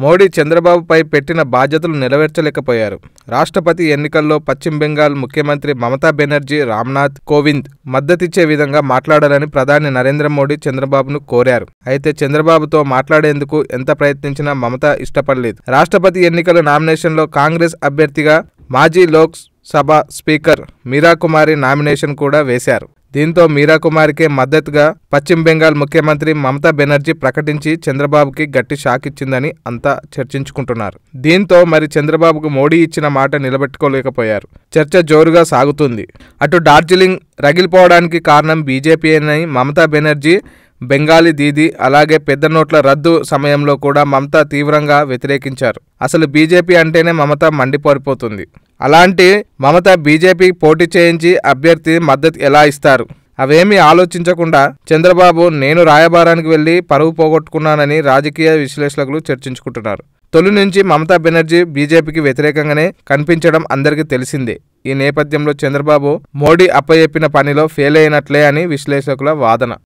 మోడీ చంద్రబాబుపై పెట్టిన బాధ్యతలు నెరవేర్చలేకపోయారు. రాష్ట్రపతి ఎన్నికల్లో పశ్చిమ బెంగాల్ ముఖ్యమంత్రి మమతా బెనర్జీ రామ్నాథ్ కోవింద్ మద్దతిచ్చే విధంగా మాట్లాడాలని ప్రధాని నరేంద్ర మోడీ చంద్రబాబును కోరారు. అయితే చంద్రబాబుతో మాట్లాడేందుకు ఎంత ప్రయత్నించినా మమతా ఇష్టపడలేదు. రాష్ట్రపతి ఎన్నికల నామినేషన్లో కాంగ్రెస్ అభ్యర్థిగా మాజీ లోక్ సభ స్పీకర్ మీరాకుమారి నామినేషన్ కూడా వేశారు. దీంతో మీరాకుమారికే మద్దతుగా పశ్చిమ బెంగాల్ ముఖ్యమంత్రి మమతా బెనర్జీ ప్రకటించి చంద్రబాబుకి గట్టి షాక్ ఇచ్చిందని అంతా చర్చించుకుంటున్నారు. దీంతో మరి చంద్రబాబుకు మోడీ ఇచ్చిన మాట నిలబెట్టుకోలేకపోయారు. చర్చ జోరుగా సాగుతుంది. అటు డార్జిలింగ్ రగిలిపోవడానికి కారణం బీజేపీ అని మమతా బెనర్జీ బెంగాలీ దీదీ, అలాగే పెద్ద నోట్ల రద్దు సమయంలో కూడా మమతా తీవ్రంగా వ్యతిరేకించారు. అసలు బీజేపీ అంటేనే మమత మండిపోరిపోతుంది. అలాంటి మమత బీజేపీ పోటీ చేయించి అభ్యర్థి మద్దతు ఎలా ఇస్తారు? అవేమీ ఆలోచించకుండా చంద్రబాబు నేను రాయబారానికి వెళ్లి పరువు పోగొట్టుకున్నానని రాజకీయ విశ్లేషకులు చర్చించుకుంటున్నారు. తొలి నుంచి మమతా బెనర్జీ బీజేపీకి వ్యతిరేకంగానే కనిపించడం అందరికీ తెలిసిందే. ఈ నేపథ్యంలో చంద్రబాబు మోడీ అప్పచెప్పిన పనిలో ఫెయిల్ అయినట్లే అని విశ్లేషకుల వాదన.